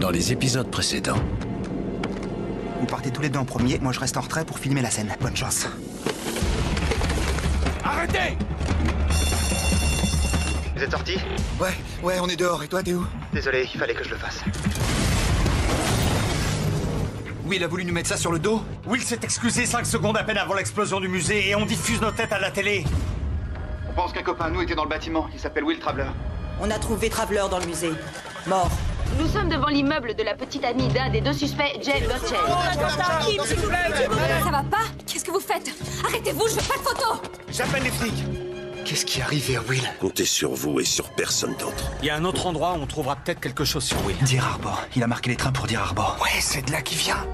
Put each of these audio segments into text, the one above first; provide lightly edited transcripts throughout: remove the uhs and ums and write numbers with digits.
dans les épisodes précédents. Vous partez tous les deux en premier, moi je reste en retrait pour filmer la scène. Bonne chance. Arrêtez! Vous êtes sortis? Ouais, on est dehors. Et toi, t'es où? Désolé, il fallait que je le fasse. Will a voulu nous mettre ça sur le dos? Will s'est excusé 5 secondes à peine avant l'explosion du musée et on diffuse nos têtes à la télé. On pense qu'un copain à nous était dans le bâtiment. Il s'appelle Will Traveler. On a trouvé Traveler dans le musée. Mort. Nous sommes devant l'immeuble de la petite amie d'un des deux suspects, Jay Burchell. Kim, s'il vous plaît. Ça va pas? Qu'est-ce que vous faites? Arrêtez-vous, je veux pas de photos! J'appelle les flics. Qu'est-ce qui est arrivé à Will? Comptez sur vous et sur personne d'autre. Il y a un autre endroit où on trouvera peut-être quelque chose sur Will. Deer Arbor. Il a marqué les trains pour Deer Arbor. Ouais, c'est de là qu'il vient.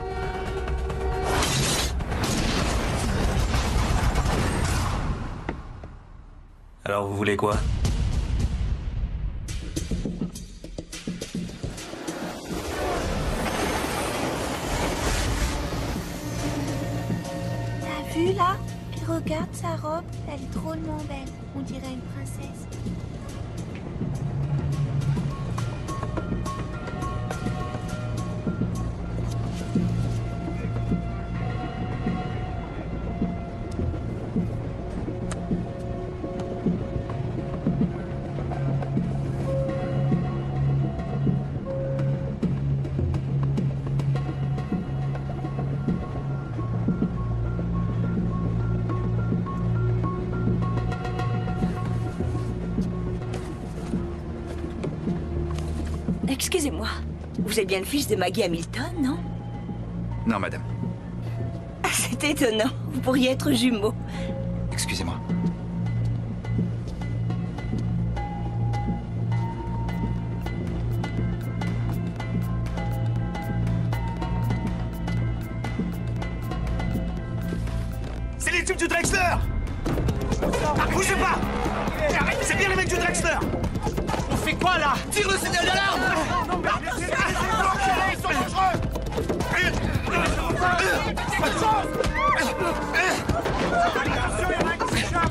Alors vous voulez quoi? T'as vu là? Regarde sa robe, elle est drôlement belle. On dirait une princesse. Excusez-moi. Vous êtes bien le fils de Maggie Hamilton, non? Non, madame. C'est étonnant. Vous pourriez être jumeaux. Excusez-moi. C'est les types du Drexler! Bougez pas! C'est bien les mecs du Drexler! On fait quoi là? Tire le signal d'alarme!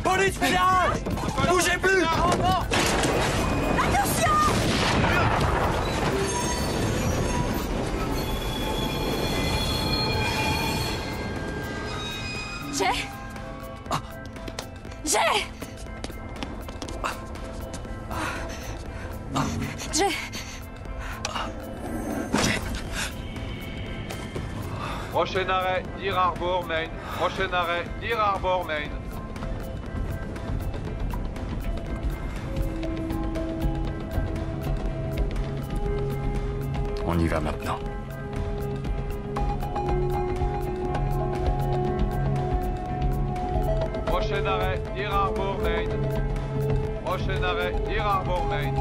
Police fédérale! Bougez plus! Jay? Jay! Jay! Prochain arrêt, Deer Arbor, Maine. Prochain arrêt, Deer Arbor, Maine. On y va maintenant. Prochain arrêt, Deer Arbor, Maine. Prochain arrêt, Deer Arbor, Maine.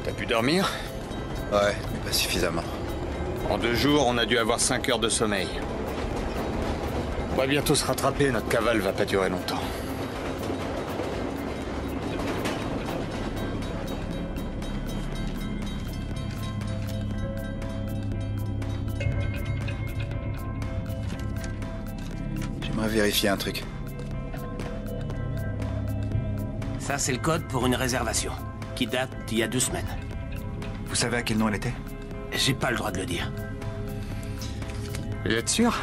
T'as pu dormir? Ouais, mais pas suffisamment. En 2 jours, on a dû avoir 5 heures de sommeil. On va bientôt se rattraper, notre cavale va pas durer longtemps. J'aimerais vérifier un truc. Ça, c'est le code pour une réservation, qui date d'il y a 2 semaines. Vous savez à quel nom elle était? J'ai pas le droit de le dire. Vous êtes sûr?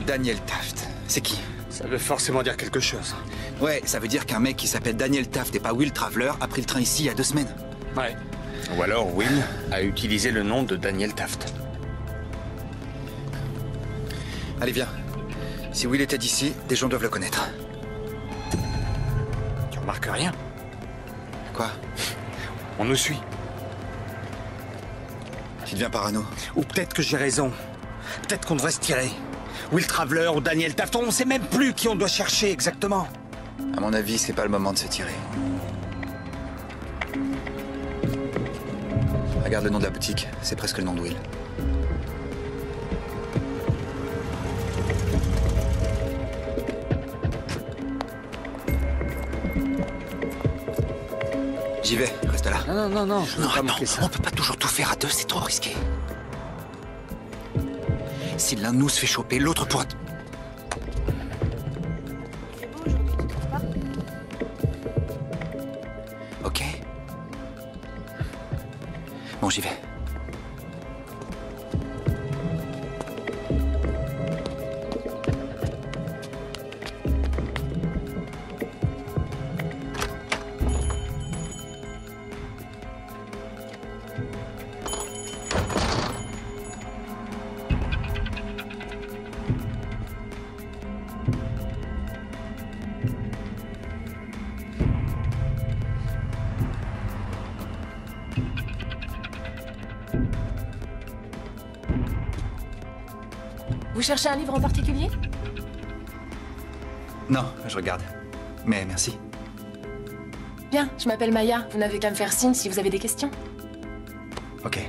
Daniel Taft. C'est qui? Ça veut forcément dire quelque chose. Ouais, ça veut dire qu'un mec qui s'appelle Daniel Taft et pas Will Traveler a pris le train ici il y a 2 semaines. Ouais. Ou alors Will a utilisé le nom de Daniel Taft. Allez, viens. Si Will était d'ici, des gens doivent le connaître. Tu remarques rien? Quoi? On nous suit. Tu deviens parano. Ou peut-être que j'ai raison. Peut-être qu'on devrait se tirer. Will Traveler ou Daniel Taft, on sait même plus qui on doit chercher exactement. À mon avis, c'est pas le moment de se tirer. Regarde le nom de la boutique, c'est presque le nom de Will. J'y vais, reste là. Non, je veux pas Non, manquer ça. on peut pas toujours tout faire à deux, c'est trop risqué. Si l'un de nous se fait choper, l'autre pourra... Ok. Bon, j'y vais. Vous cherchez un livre en particulier? Non, je regarde. Mais merci. Bien, je m'appelle Maya. Vous n'avez qu'à me faire signe si vous avez des questions. Ok.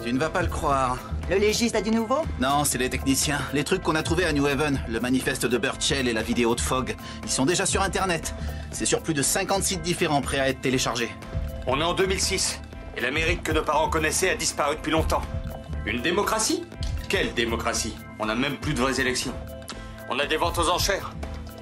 Tu ne vas pas le croire. Le légiste a du nouveau? Non, c'est les techniciens. Les trucs qu'on a trouvés à New Haven, le manifeste de Burchell et la vidéo de Fogg, ils sont déjà sur Internet. C'est sur plus de 50 sites différents prêts à être téléchargés. On est en 2006, et l'Amérique que nos parents connaissaient a disparu depuis longtemps. Une démocratie? Quelle démocratie? On n'a même plus de vraies élections. On a des ventes aux enchères.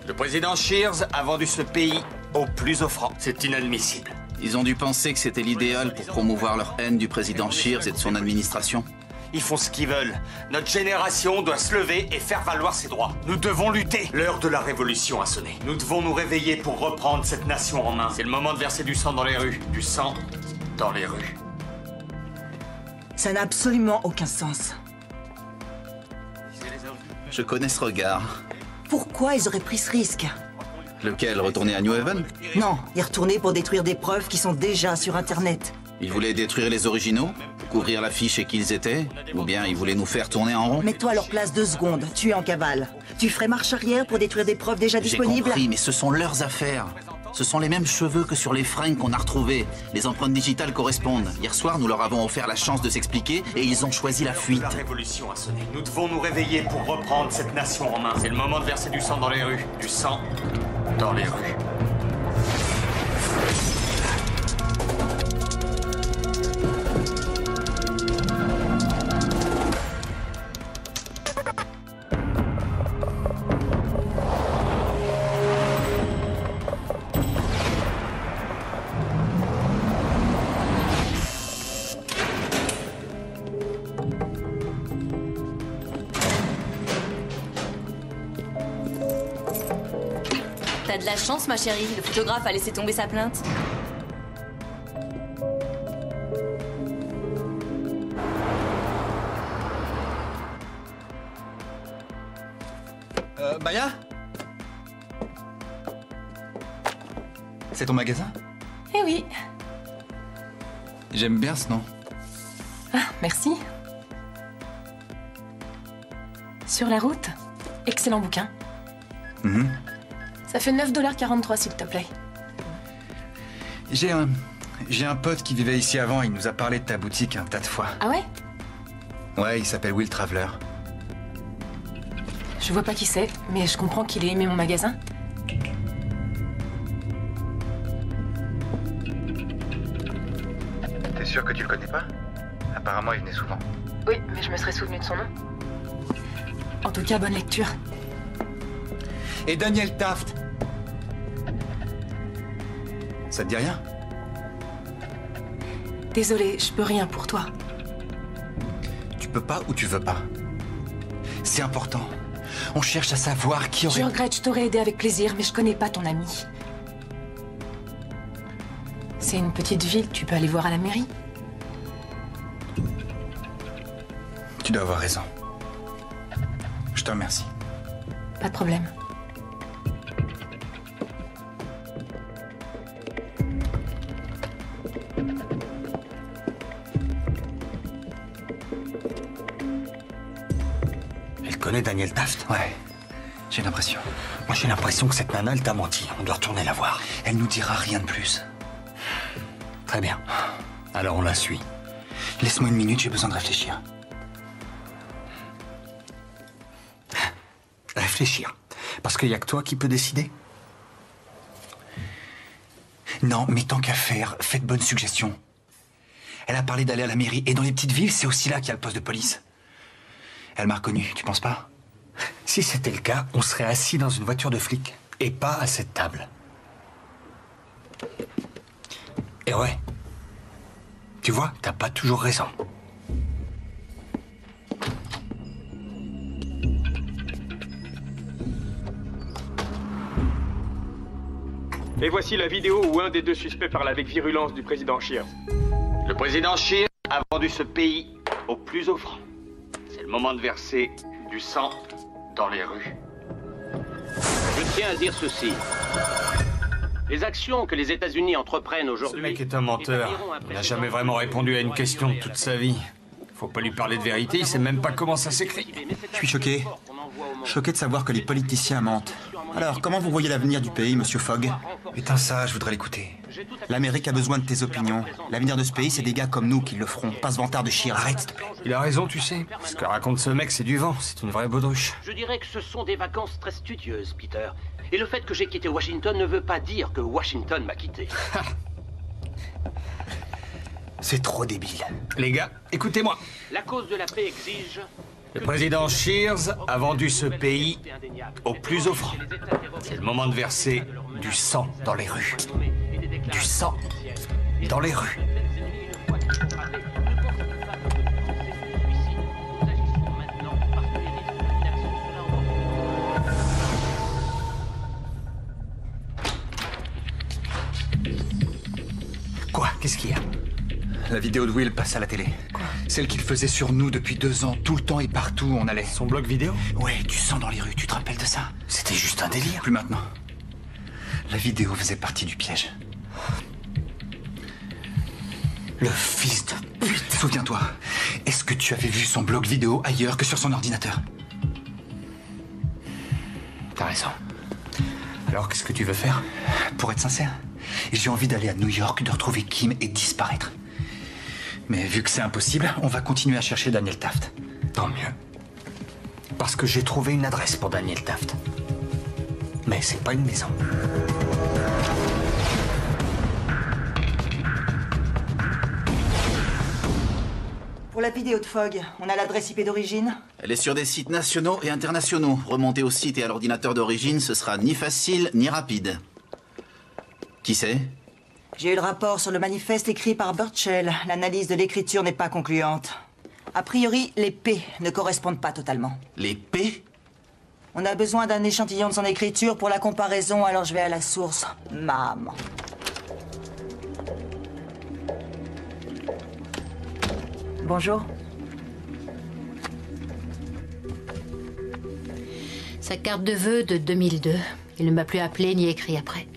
Le président Shears a vendu ce pays au plus offrant. C'est inadmissible. Ils ont dû penser que c'était l'idéal pour promouvoir leur haine du président Shears et de son administration. Ils font ce qu'ils veulent. Notre génération doit se lever et faire valoir ses droits. Nous devons lutter. L'heure de la révolution a sonné. Nous devons nous réveiller pour reprendre cette nation en main. C'est le moment de verser du sang dans les rues. Du sang dans les rues. Ça n'a absolument aucun sens. Je connais ce regard. Pourquoi ils auraient pris ce risque? Lequel? Retourner à New Haven? Non, y retourner pour détruire des preuves qui sont déjà sur Internet. Ils voulaient détruire les originaux? Couvrir l'affiche et qui ils étaient? Ou bien ils voulaient nous faire tourner en rond? Mets-toi à leur place 2 secondes, tu es en cavale. Tu ferais marche arrière pour détruire des preuves déjà J'ai disponibles? compris, mais ce sont leurs affaires. Ce sont les mêmes cheveux que sur les fringues qu'on a retrouvées. Les empreintes digitales correspondent. Hier soir, nous leur avons offert la chance de s'expliquer et ils ont choisi la fuite. La révolution a sonné. Nous devons nous réveiller pour reprendre cette nation en main. C'est le moment de verser du sang dans les rues. Du sang dans les rues. T'as de la chance, ma chérie. Le photographe a laissé tomber sa plainte. Maya? C'est ton magasin? Eh oui. J'aime bien ce nom. Ah, merci. Sur la route, excellent bouquin. Ça fait 9,43 $, s'il te plaît. J'ai un pote qui vivait ici avant, il nous a parlé de ta boutique un tas de fois. Ah ouais? Ouais, il s'appelle Will Traveler. Je vois pas qui c'est, mais je comprends qu'il ait aimé mon magasin. T'es sûr que tu le connais pas? Apparemment, il venait souvent. Oui, mais je me serais souvenu de son nom. En tout cas, bonne lecture. Et Daniel Taft? Ça te dit rien? Désolée, je peux rien pour toi. Tu peux pas ou tu veux pas? C'est important. On cherche à savoir qui aurait... Je regrette, je t'aurais aidé avec plaisir, mais je connais pas ton ami. C'est une petite ville, tu peux aller voir à la mairie. Tu dois avoir raison. Je te remercie. Pas de problème. Elle connaît Daniel Taft? Ouais, j'ai l'impression. Moi, j'ai l'impression que cette nana, elle t'a menti. On doit retourner la voir. Elle nous dira rien de plus. Très bien. Alors, on la suit. Laisse-moi une minute, j'ai besoin de réfléchir. réfléchir. Parce qu'il n'y a que toi qui peux décider. Non, mais tant qu'à faire, faites bonne suggestion. Elle a parlé d'aller à la mairie. Et dans les petites villes, c'est aussi là qu'il y a le poste de police. Elle m'a reconnu, tu penses pas? Si c'était le cas, on serait assis dans une voiture de flic. Et pas à cette table. Et ouais. Tu vois, t'as pas toujours raison. Et voici la vidéo où un des deux suspects parle avec virulence du président Shears. Le président Shears a vendu ce pays au plus offrant. C'est le moment de verser du sang dans les rues. Je tiens à dire ceci. Les actions que les États-Unis entreprennent aujourd'hui... Ce mec est un menteur. Il n'a jamais vraiment répondu à une question de toute sa vie. Faut pas lui parler de vérité, il sait même pas comment ça s'écrit. Je suis choqué. Choqué de savoir que les politiciens mentent. Alors, comment vous voyez l'avenir du pays, monsieur Fogg? Putain, ça, je voudrais l'écouter. L'Amérique a besoin de tes opinions. L'avenir de ce pays, c'est des gars comme nous qui le feront. Pas ce vantard de Shears. Arrête, s'il te plaît. Il a raison, tu sais. Ce que raconte ce mec, c'est du vent. C'est une vraie baudruche. Je dirais que ce sont des vacances très studieuses, Peter. Et le fait que j'ai quitté Washington ne veut pas dire que Washington m'a quitté. C'est trop débile. Les gars, écoutez-moi. La cause de la paix exige... Le président Shears a vendu ce pays au plus offrant. C'est le moment de verser du sang dans les rues. Du sang dans les rues. Quoi? Qu'est-ce qu'il y a? La vidéo de Will passe à la télé. Quoi? Celle qu'il faisait sur nous depuis 2 ans, tout le temps et partout où on allait. Son blog vidéo? Ouais, du sang dans les rues, tu te rappelles de ça? C'était juste un délire. Plus maintenant. La vidéo faisait partie du piège. Le fils de pute! Souviens-toi, est-ce que tu avais vu son blog vidéo ailleurs que sur son ordinateur? T'as raison. Alors, qu'est-ce que tu veux faire? Pour être sincère, j'ai envie d'aller à New York, de retrouver Kim et disparaître. Mais vu que c'est impossible, on va continuer à chercher Daniel Taft. Tant mieux. Parce que j'ai trouvé une adresse pour Daniel Taft. Mais c'est pas une maison. Pour la vidéo de Fogg, on a l'adresse IP d'origine? Elle est sur des sites nationaux et internationaux. Remonter au site et à l'ordinateur d'origine, ce sera ni facile ni rapide. Qui c'est? J'ai eu le rapport sur le manifeste écrit par Burchell. L'analyse de l'écriture n'est pas concluante. A priori, les P ne correspondent pas totalement. Les P? On a besoin d'un échantillon de son écriture pour la comparaison, alors je vais à la source. Maman. Bonjour. Sa carte de vœux de 2002. Il ne m'a plus appelé ni écrit après.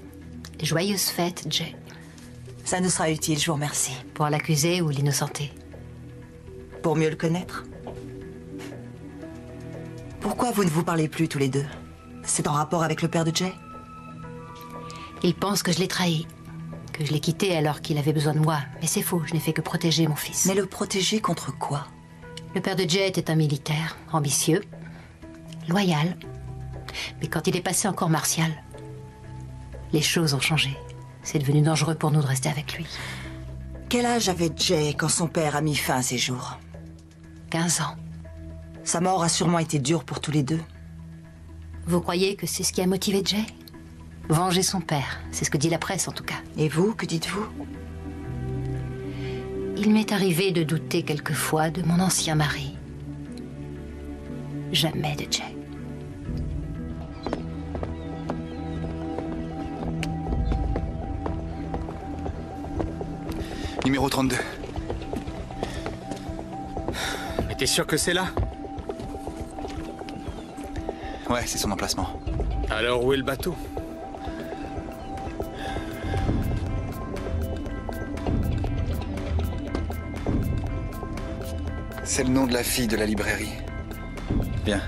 Joyeuses fêtes, Jay. Ça nous sera utile, je vous remercie. Pour l'accuser ou l'innocenter? Pour mieux le connaître. Pourquoi vous ne vous parlez plus tous les deux? C'est en rapport avec le père de Jay? Il pense que je l'ai trahi. Que je l'ai quitté alors qu'il avait besoin de moi. Mais c'est faux, je n'ai fait que protéger mon fils. Mais le protéger contre quoi? Le père de Jay était un militaire, ambitieux, loyal. Mais quand il est passé en corps martial, les choses ont changé. C'est devenu dangereux pour nous de rester avec lui. Quel âge avait Jay quand son père a mis fin à ses jours? 15 ans. Sa mort a sûrement été dure pour tous les deux. Vous croyez que c'est ce qui a motivé Jay? Venger son père, c'est ce que dit la presse en tout cas. Et vous, que dites-vous? Il m'est arrivé de douter quelquefois de mon ancien mari. Jamais de Jay. Numéro 32. Mais t'es sûr que c'est là? Ouais, c'est son emplacement. Alors où est le bateau? C'est le nom de la fille de la librairie. Bien.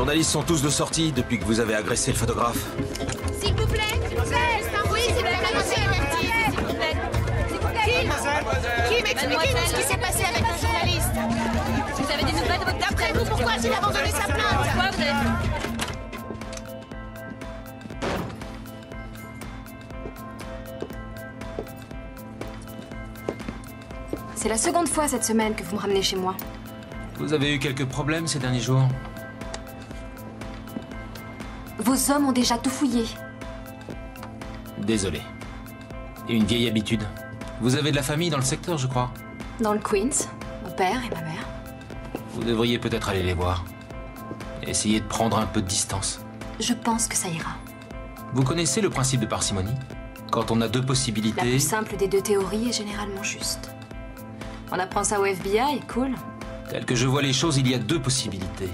journalistes sont tous de sortie depuis que vous avez agressé le photographe. S'il vous plaît, oui, s'il vous plaît, monsieur, s'il vous plaît. Kim, expliquez-nous ce qui s'est passé avec le journaliste. Vous avez des nouvelles de votre... D'après vous, pourquoi a-t-il abandonné sa plainte? Pourquoi vous avez... C'est la seconde fois cette semaine que vous me ramenez chez moi. Vous avez eu quelques problèmes ces derniers jours? Vos hommes ont déjà tout fouillé. Désolé. Et une vieille habitude. Vous avez de la famille dans le secteur, je crois. Dans le Queens, mon père et ma mère. Vous devriez peut-être aller les voir. Et essayer de prendre un peu de distance. Je pense que ça ira. Vous connaissez le principe de parcimonie? Quand on a deux possibilités... La plus simple des deux théories est généralement juste. On apprend ça au FBI, cool. Tel que je vois les choses, il y a deux possibilités.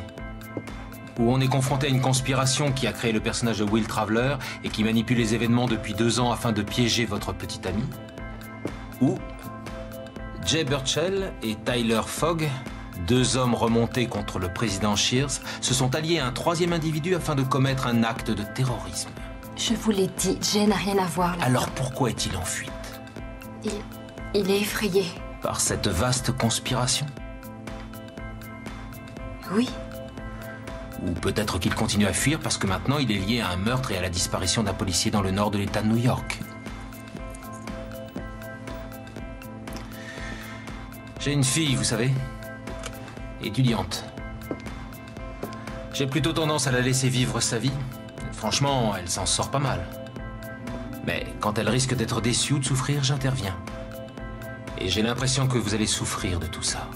Ou on est confronté à une conspiration qui a créé le personnage de Will Traveler et qui manipule les événements depuis 2 ans afin de piéger votre petit ami. Ou Jay Burchell et Tyler Fogg, 2 hommes remontés contre le président Shears, se sont alliés à un 3e individu afin de commettre un acte de terrorisme. Je vous l'ai dit, Jay n'a rien à voir là. Alors pourquoi est-il en fuite? Il est effrayé. Par cette vaste conspiration? Oui. Ou peut-être qu'il continue à fuir parce que maintenant il est lié à un meurtre et à la disparition d'un policier dans le nord de l'État de New York. J'ai une fille, vous savez, étudiante. J'ai plutôt tendance à la laisser vivre sa vie. Franchement, elle s'en sort pas mal. Mais quand elle risque d'être déçue ou de souffrir, j'interviens. Et j'ai l'impression que vous allez souffrir de tout ça.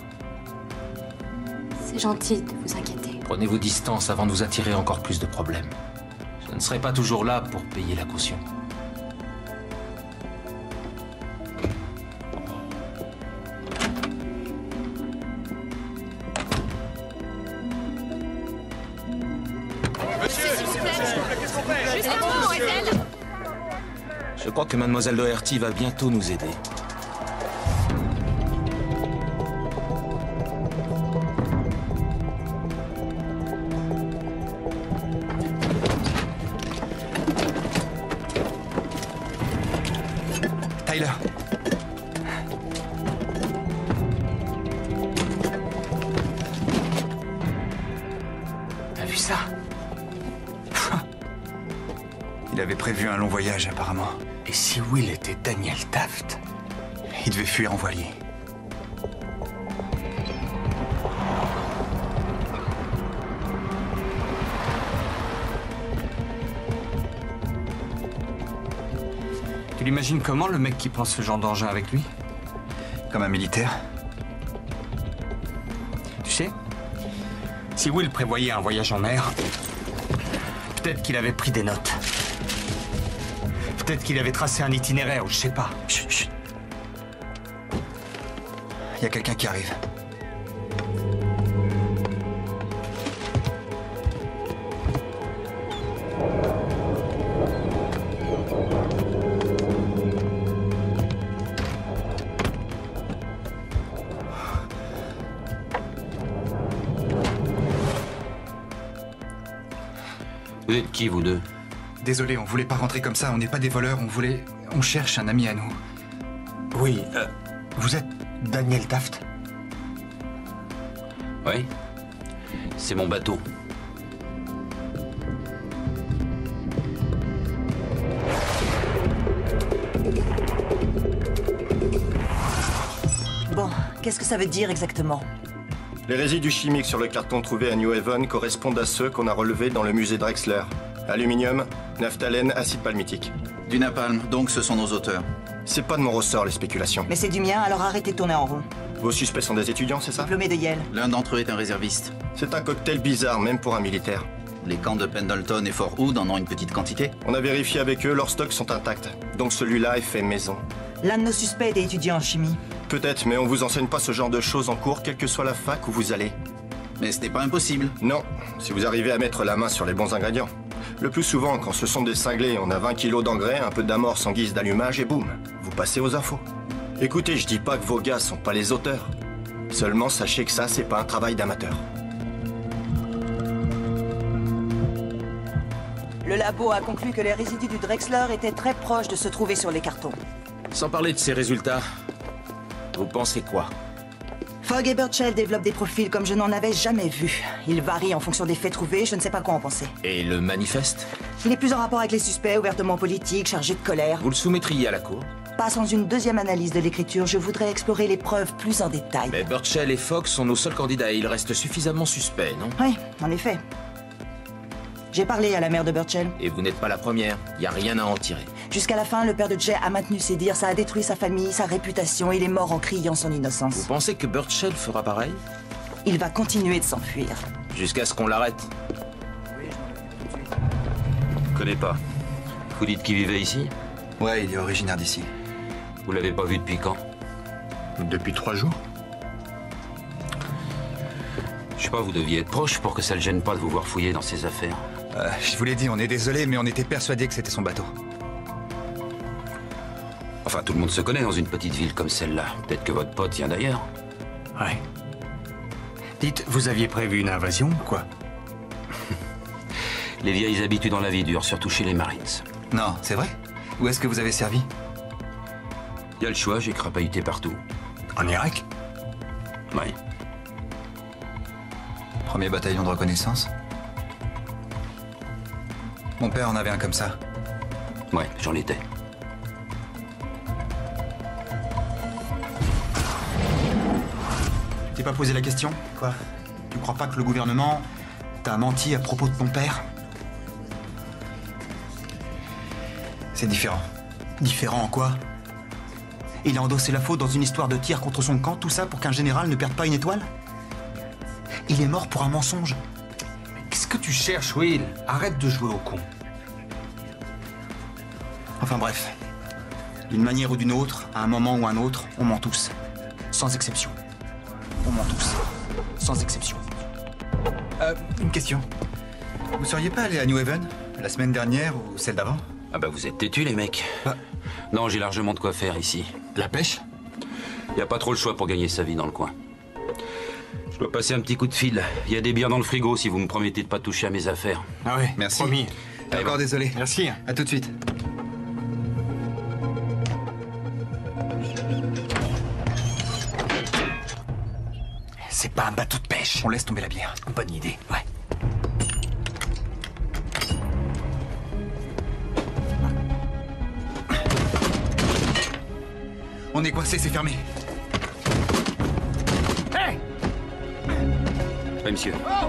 C'est gentil de vous inquiéter. Prenez vos distances avant de vous attirer encore plus de problèmes. Je ne serai pas toujours là pour payer la caution. Monsieur, s'il vous plaît, qu'est-ce qu'on fait? Juste un mot, est-elle? Je crois que Mademoiselle Doherty va bientôt nous aider. Tyler. T'as vu ça? Il avait prévu un long voyage, apparemment. Et si Will était Daniel Taft? Il devait fuir en voilier. Tu l'imagines comment, le mec qui prend ce genre d'engin avec lui? Comme un militaire. Tu sais, si Will prévoyait un voyage en mer, peut-être qu'il avait pris des notes. Peut-être qu'il avait tracé un itinéraire, ou je sais pas. Chut, chut. Il y a quelqu'un qui arrive. Vous êtes qui, vous deux? Désolé, on voulait pas rentrer comme ça, on n'est pas des voleurs, on cherche un ami à nous. Oui, vous êtes Daniel Taft? Oui. C'est mon bateau. Bon, qu'est-ce que ça veut dire exactement? Les résidus chimiques sur le carton trouvé à New Haven correspondent à ceux qu'on a relevés dans le musée Drexler. Aluminium, naphthalène, acide palmitique. Du napalm, donc ce sont nos auteurs. C'est pas de mon ressort, les spéculations. Mais c'est du mien, alors arrêtez de tourner en rond. Vos suspects sont des étudiants, c'est ça? Diplômés de Yale. L'un d'entre eux est un réserviste. C'est un cocktail bizarre, même pour un militaire. Les camps de Pendleton et Fort Hood en ont une petite quantité. On a vérifié avec eux, leurs stocks sont intacts. Donc celui-là est fait maison. L'un de nos suspects est étudiant en chimie. Peut-être, mais on vous enseigne pas ce genre de choses en cours, quelle que soit la fac où vous allez. Mais ce n'est pas impossible. Non, si vous arrivez à mettre la main sur les bons ingrédients. Le plus souvent, quand ce sont des cinglés, on a 20 kilos d'engrais, un peu d'amorce en guise d'allumage et boum, vous passez aux infos. Écoutez, je dis pas que vos gars sont pas les auteurs. Seulement sachez que ça, c'est pas un travail d'amateur. Le labo a conclu que les résidus du Drexler étaient très proches de se trouver sur les cartons. Sans parler de ces résultats, vous pensez quoi? Fogg et Burchell développent des profils comme je n'en avais jamais vu. Ils varient en fonction des faits trouvés, je ne sais pas quoi en penser. Et le manifeste? Il est plus en rapport avec les suspects, ouvertement politiques, chargés de colère. Vous le soumettriez à la cour? Pas sans une deuxième analyse de l'écriture, je voudrais explorer les preuves plus en détail. Mais Burchell et Fogg sont nos seuls candidats et ils restent suffisamment suspects, non? Oui, en effet. J'ai parlé à la mère de Burchell. Et vous n'êtes pas la première, y a rien à en tirer. Jusqu'à la fin, le père de Jay a maintenu ses dires, ça a détruit sa famille, sa réputation, il est mort en criant son innocence. Vous pensez que Burchell fera pareil? Il va continuer de s'enfuir. Jusqu'à ce qu'on l'arrête. Je connais pas. Vous dites qu'il vivait ici? Ouais, il est originaire d'ici. Vous l'avez pas vu depuis quand? Depuis 3 jours. Je sais pas, vous deviez être proche pour que ça le gêne pas de vous voir fouiller dans ses affaires. Je vous l'ai dit, on est désolé, mais on était persuadés que c'était son bateau. Enfin, tout le monde se connaît dans une petite ville comme celle-là. Peut-être que votre pote vient d'ailleurs. Ouais. Dites, vous aviez prévu une invasion, quoi? Les vieilles habitudes dans la vie dure, surtout chez les Marines. Non, c'est vrai? Où est-ce que vous avez servi? Y a le choix, j'ai crapahuté partout. En Irak? Ouais. Premier bataillon de reconnaissance? Mon père en avait un comme ça. Ouais, j'en étais. Tu t'es pas posé la question? Quoi? Tu crois pas que le gouvernement t'a menti à propos de ton père? C'est différent. Différent en quoi? Il a endossé la faute dans une histoire de tir contre son camp, tout ça pour qu'un général ne perde pas une étoile? Il est mort pour un mensonge. Qu'est-ce que tu cherches, Will? Arrête de jouer au con. Enfin bref. D'une manière ou d'une autre, à un moment ou un autre, on ment tous. Sans exception. On ment tous. Sans exception. Une question. Vous seriez pas allé à New Haven la semaine dernière ou celle d'avant? Ah bah vous êtes têtus les mecs. Non, j'ai largement de quoi faire ici. La pêche? Y a pas trop le choix pour gagner sa vie dans le coin. Je dois passer un petit coup de fil. Il y a des bières dans le frigo si vous me promettez de pas toucher à mes affaires. Ah ouais, merci. Promis. D'accord, désolé. Merci. À tout de suite. C'est pas un bateau de pêche. On laisse tomber la bière. Bonne idée. Ouais. On est coincé, c'est fermé. Hey! Oui, monsieur. Oh!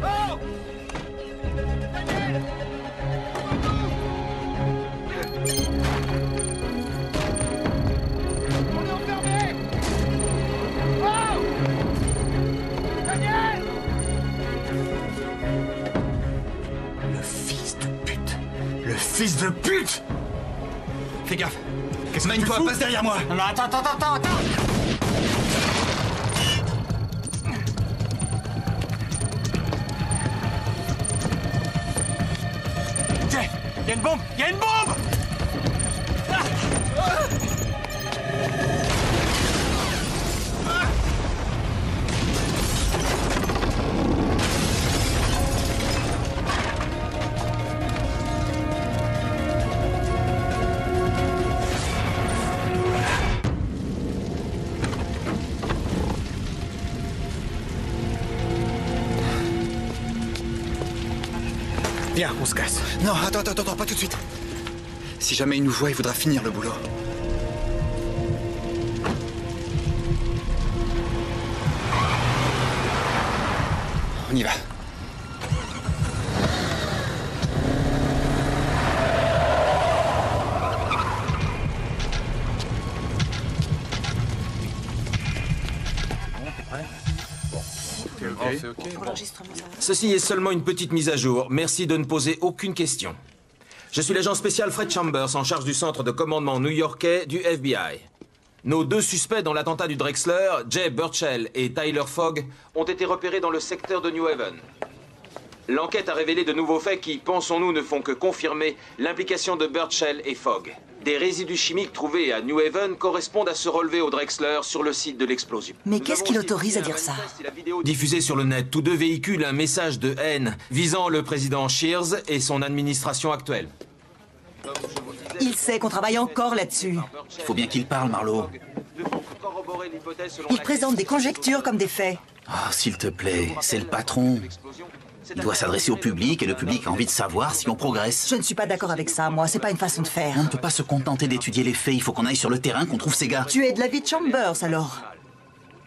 Oh! Daniel! On est enfermé! Oh! Daniel! Le fils de pute. Le fils de pute! Fais gaffe. Qu'est-ce que tu fous? Passe derrière moi. Non, attends. Jay, il y a une bombe! Il y a une bombe! Viens, on se casse. Non, attends, pas tout de suite. Si jamais il nous voit, il voudra finir le boulot. On y va. Ceci est seulement une petite mise à jour. Merci de ne poser aucune question. Je suis l'agent spécial Fred Chambers, en charge du centre de commandement new-yorkais du FBI. Nos 2 suspects dans l'attentat du Drexler, Jay Burchell et Tyler Fogg, ont été repérés dans le secteur de New Haven. L'enquête a révélé de nouveaux faits qui, pensons-nous, ne font que confirmer l'implication de Birchall et Fogg. Des résidus chimiques trouvés à New Haven correspondent à ceux relevés au Drexler sur le site de l'explosion. Mais qu'est-ce qui l'autorise à dire ça? Diffusé sur le net, tous deux véhiculent un message de haine visant le président Shears et son administration actuelle. Il sait qu'on travaille encore là-dessus. Il faut bien qu'il parle, Marlowe. Il présente des conjectures comme des faits. Ah, s'il te plaît, c'est le patron. Il doit s'adresser au public et le public a envie de savoir si on progresse. Je ne suis pas d'accord avec ça, moi. C'est pas une façon de faire. On ne peut pas se contenter d'étudier les faits. Il faut qu'on aille sur le terrain, qu'on trouve ces gars. Tu es de l'avis de Chambers, alors?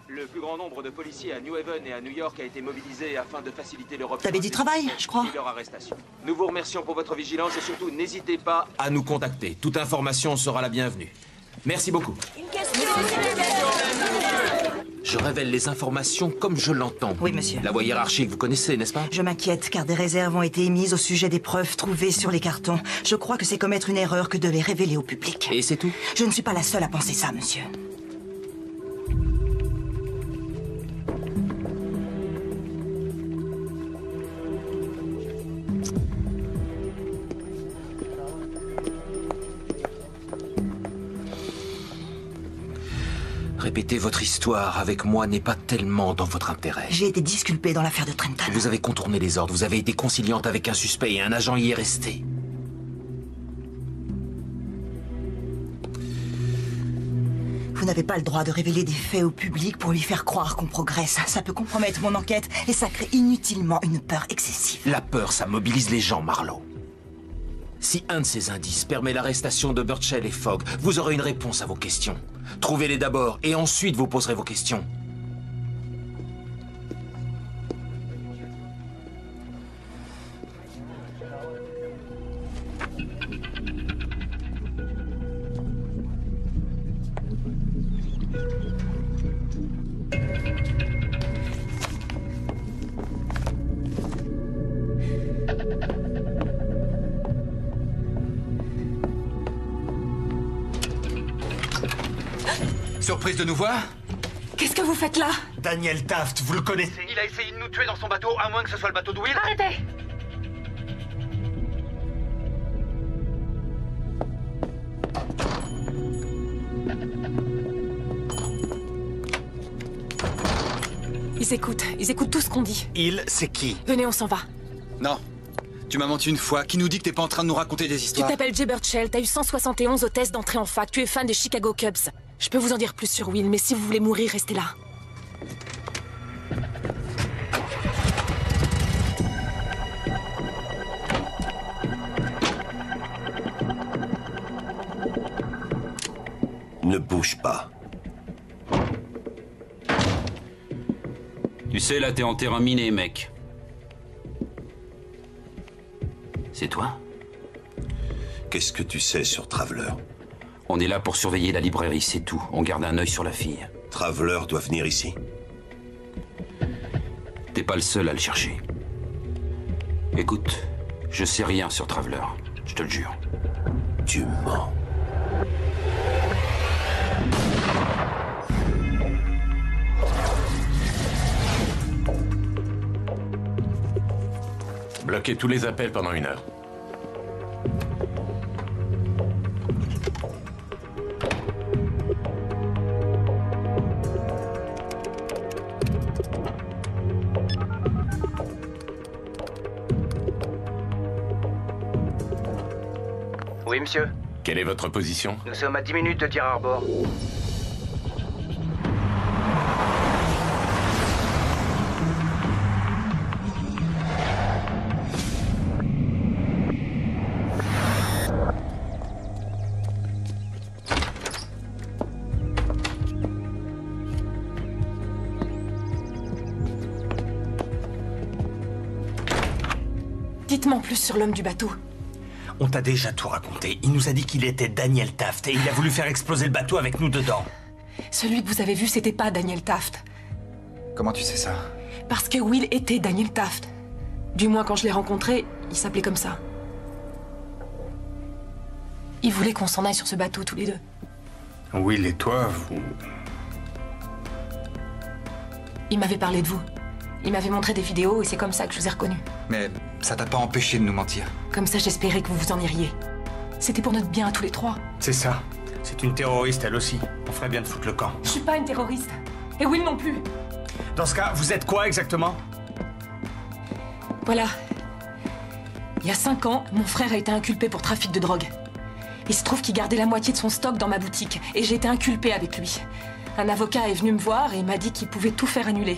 Le plus grand nombre de policiers à New Haven et à New York a été mobilisé afin de faciliter leur T'avais du travail, je crois. et leur arrestation. Nous vous remercions pour votre vigilance et surtout n'hésitez pas à nous contacter. Toute information sera la bienvenue. Merci beaucoup. Je révèle les informations comme je l'entends. Oui, monsieur. La voie hiérarchique, vous connaissez, n'est-ce pas? Je m'inquiète, car des réserves ont été émises au sujet des preuves trouvées sur les cartons. Je crois que c'est commettre une erreur que de les révéler au public. Et c'est tout? Je ne suis pas la seule à penser ça, monsieur. Répéter votre histoire avec moi n'est pas tellement dans votre intérêt. J'ai été disculpé dans l'affaire de Trenton. Vous avez contourné les ordres, vous avez été conciliante avec un suspect et un agent y est resté. Vous n'avez pas le droit de révéler des faits au public pour lui faire croire qu'on progresse. Ça peut compromettre mon enquête et ça crée inutilement une peur excessive. La peur, ça mobilise les gens, Marlowe. Si un de ces indices permet l'arrestation de Birchall et Fogg, vous aurez une réponse à vos questions. Trouvez-les d'abord et ensuite vous poserez vos questions. Surprise de nous voir? Qu'est-ce que vous faites là? Daniel Taft, vous le connaissez? Il a essayé de nous tuer dans son bateau, à moins que ce soit le bateau de Will. Arrêtez! Ils écoutent tout ce qu'on dit. Il, c'est qui? Venez, on s'en va. Non. Tu m'as menti une fois. Qui nous dit que t'es pas en train de nous raconter des Tu histoires? t'appelles Jay Birchall, t'as eu 171 au test d'entrée en fac, tu es fan des Chicago Cubs. Je peux vous en dire plus sur Will, mais si vous voulez mourir, restez là. Ne bouge pas. Tu sais, là, t'es en terrain miné, mec. C'est toi? Qu'est-ce que tu sais sur Traveler? On est là pour surveiller la librairie, c'est tout. On garde un œil sur la fille. Traveler doit venir ici. T'es pas le seul à le chercher. Écoute, je sais rien sur Traveler. Je te le jure. Tu mens. Bloquez tous les appels pendant 1 heure. Oui, monsieur. Quelle est votre position? Nous sommes à 10 minutes de Deer Harbor. Dites-moi plus sur l'homme du bateau. On t'a déjà tout raconté. Il nous a dit qu'il était Daniel Taft et il a voulu faire exploser le bateau avec nous dedans. Celui que vous avez vu, c'était pas Daniel Taft. Comment tu sais ça? Parce que Will était Daniel Taft. Du moins, quand je l'ai rencontré, il s'appelait comme ça. Il voulait qu'on s'en aille sur ce bateau, tous les deux. Will et toi, vous... Il m'avait parlé de vous. Il m'avait montré des vidéos et c'est comme ça que je vous ai reconnu. Mais ça t'a pas empêché de nous mentir. Comme ça, j'espérais que vous vous en iriez. C'était pour notre bien à tous les trois. C'est ça. C'est une terroriste, elle aussi. On ferait bien de foutre le camp. Je suis pas une terroriste. Et Will non plus. Dans ce cas, vous êtes quoi exactement? Voilà. Il y a 5 ans, mon frère a été inculpé pour trafic de drogue. Il se trouve qu'il gardait la moitié de son stock dans ma boutique et j'ai été inculpée avec lui. Un avocat est venu me voir et m'a dit qu'il pouvait tout faire annuler.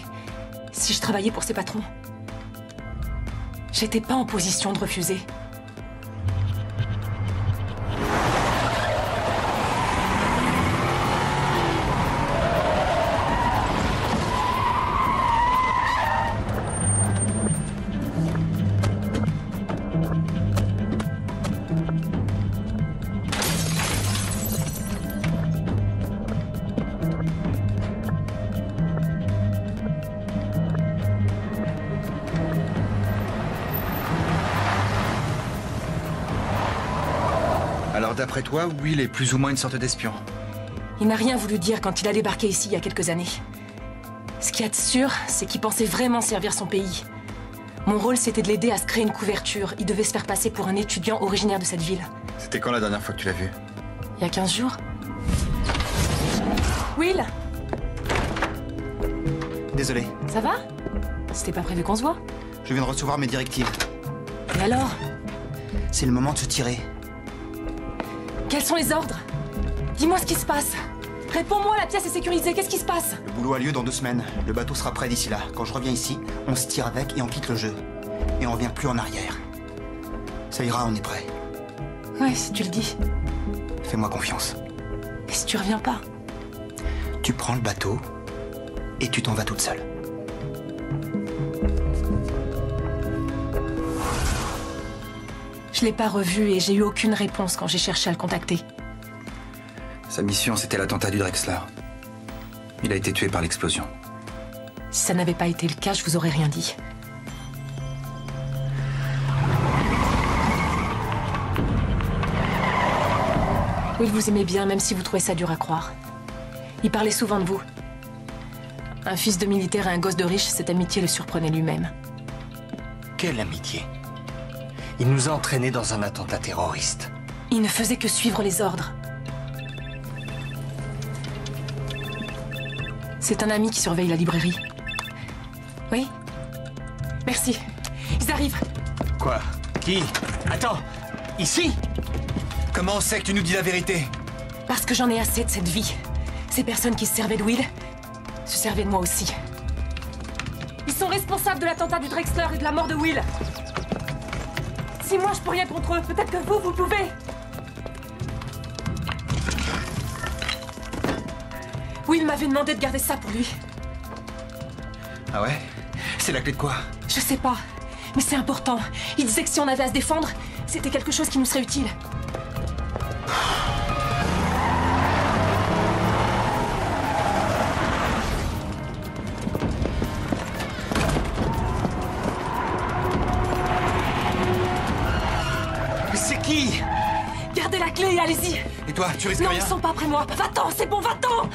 Si je travaillais pour ses patrons. J'étais pas en position de refuser. Alors d'après toi, Will est plus ou moins une sorte d'espion? Il n'a rien voulu dire quand il a débarqué ici il y a quelques années. Ce qu'il y a de sûr, c'est qu'il pensait vraiment servir son pays. Mon rôle, c'était de l'aider à se créer une couverture. Il devait se faire passer pour un étudiant originaire de cette ville. C'était quand la dernière fois que tu l'as vu? Il y a 15 jours. Will! Désolé. Ça va? C'était pas prévu qu'on se voit? Je viens de recevoir mes directives. Et alors? C'est le moment de se tirer. Quels sont les ordres? Dis-moi ce qui se passe. Réponds-moi, la pièce est sécurisée, qu'est-ce qui se passe? Le boulot a lieu dans 2 semaines. Le bateau sera prêt d'ici là. Quand je reviens ici, on se tire avec et on quitte le jeu. Et on revient plus en arrière. Ça ira, on est prêt. Ouais, si tu le dis. Fais-moi confiance. Et si tu reviens pas? Tu prends le bateau et tu t'en vas toute seule. Je l'ai pas revu et j'ai eu aucune réponse quand j'ai cherché à le contacter. Sa mission, c'était l'attentat du Drexler. Il a été tué par l'explosion. Si ça n'avait pas été le cas, je vous aurais rien dit. Will vous aimait bien, même si vous trouvez ça dur à croire. Il parlait souvent de vous. Un fils de militaire et un gosse de riche, cette amitié le surprenait lui-même. Quelle amitié? Il nous a entraînés dans un attentat terroriste. Il ne faisait que suivre les ordres. C'est un ami qui surveille la librairie. Oui? Merci. Ils arrivent. Quoi? Qui? Attends! Ici? Comment on sait que tu nous dis la vérité? Parce que j'en ai assez de cette vie. Ces personnes qui se servaient de Will se servaient de moi aussi. Ils sont responsables de l'attentat du Drexler et de la mort de Will. Si moi je peux rien contre eux, peut-être que vous pouvez. Will m'avait demandé de garder ça pour lui. Ah ouais? C'est la clé de quoi? Je sais pas, mais c'est important. Il disait que si on avait à se défendre, c'était quelque chose qui nous serait utile. C'est qui? Gardez la clé et allez-y. Et toi, tu risques rien? rien? Non, ils sont pas après moi. Va-t'en, c'est bon, va-t'en.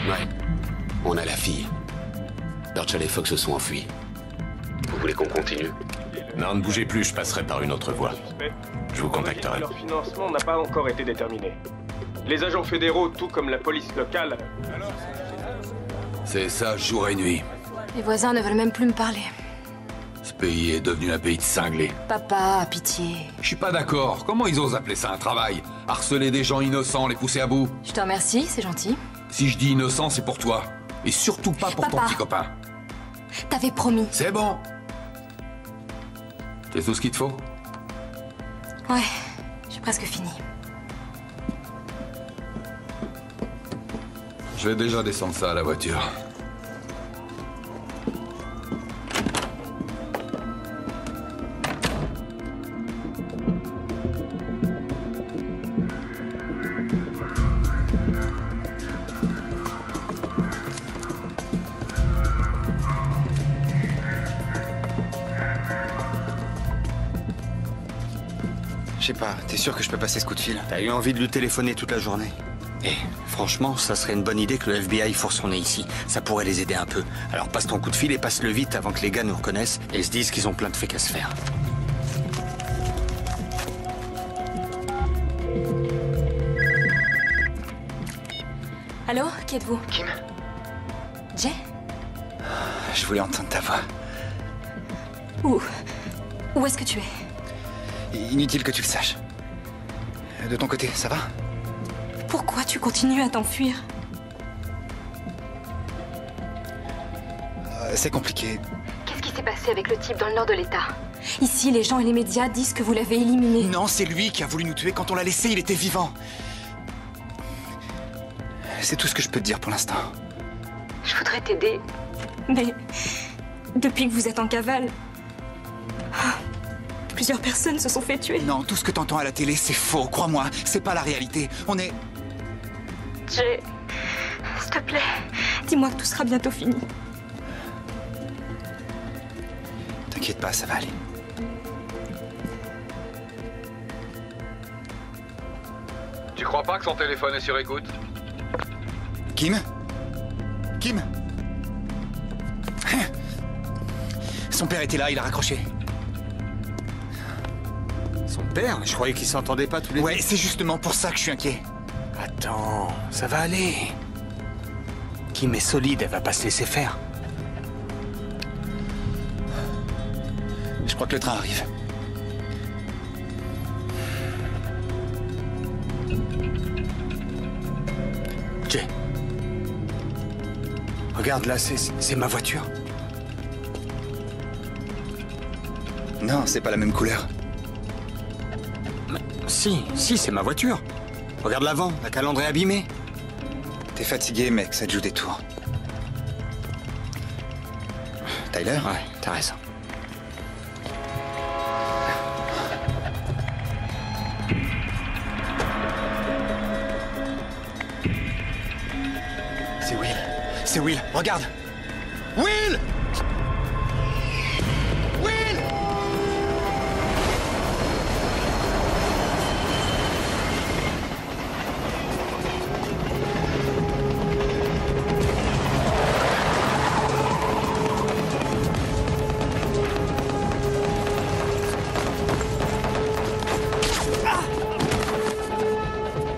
Ouais. On a la fille. Birchall et Fox se sont enfuis. Vous voulez qu'on continue? Non, ne bougez plus, je passerai par une autre voie. Je vous contacterai. Leur financement n'a pas encore été déterminé. Les agents fédéraux, tout comme la police locale... C'est ça, jour et nuit. Les voisins ne veulent même plus me parler. Ce pays est devenu un pays de cinglés. Papa, pitié. Je suis pas d'accord. Comment ils osent appeler ça un travail? Harceler des gens innocents, les pousser à bout? Je te remercie, c'est gentil. Si je dis innocent, c'est pour toi. Et surtout pas pour ton Papa. petit copain. T'avais promis. C'est bon. C'est tout ce qu'il te faut? Ouais, j'ai presque fini. Je vais déjà descendre ça à la voiture. Je sais pas, t'es sûr que je peux passer ce coup de fil? T'as eu envie de lui téléphoner toute la journée. Et franchement, ça serait une bonne idée que le FBI force son nez ici. Ça pourrait les aider un peu. Alors passe ton coup de fil et passe-le vite avant que les gars nous reconnaissent et se disent qu'ils ont plein de fric à se faire. Allô, qui êtes-vous? Kim? Jay? Je voulais entendre ta voix. Où est-ce que tu es? Inutile que tu le saches. De ton côté, ça va? Pourquoi tu continues à t'enfuir? C'est compliqué. Qu'est-ce qui s'est passé avec le type dans le nord de l'État? Ici, les gens et les médias disent que vous l'avez éliminé. Non, c'est lui qui a voulu nous tuer. Quand on l'a laissé, il était vivant. C'est tout ce que je peux te dire pour l'instant. Je voudrais t'aider, mais depuis que vous êtes en cavale, plusieurs personnes se sont fait tuer. Non, tout ce que t'entends à la télé, c'est faux. Crois-moi, c'est pas la réalité. On est... Jay, s'il te plaît, dis-moi que tout sera bientôt fini. T'inquiète pas, ça va aller. Tu crois pas que son téléphone est sur écoute? Kim? Kim? Son père était là, il a raccroché. Son père? Je croyais qu'ils s'entendaient pas tous les deux. Ouais, c'est justement pour ça que je suis inquiet. Attends, ça va aller. Kim est solide, elle va pas se laisser faire. Je crois que le train arrive. Jay. Regarde là, c'est ma voiture. Non, c'est pas la même couleur. Si, c'est ma voiture. Regarde l'avant, la calandre est abîmée. T'es fatigué, mec, ça te joue des tours. Tyler? Ouais, t'as raison. C'est Will. C'est Will, regarde. Will! Will!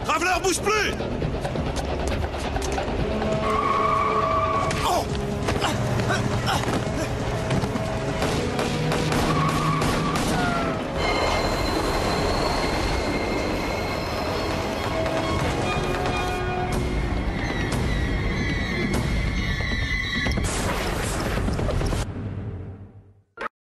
Traveler, bouge plus!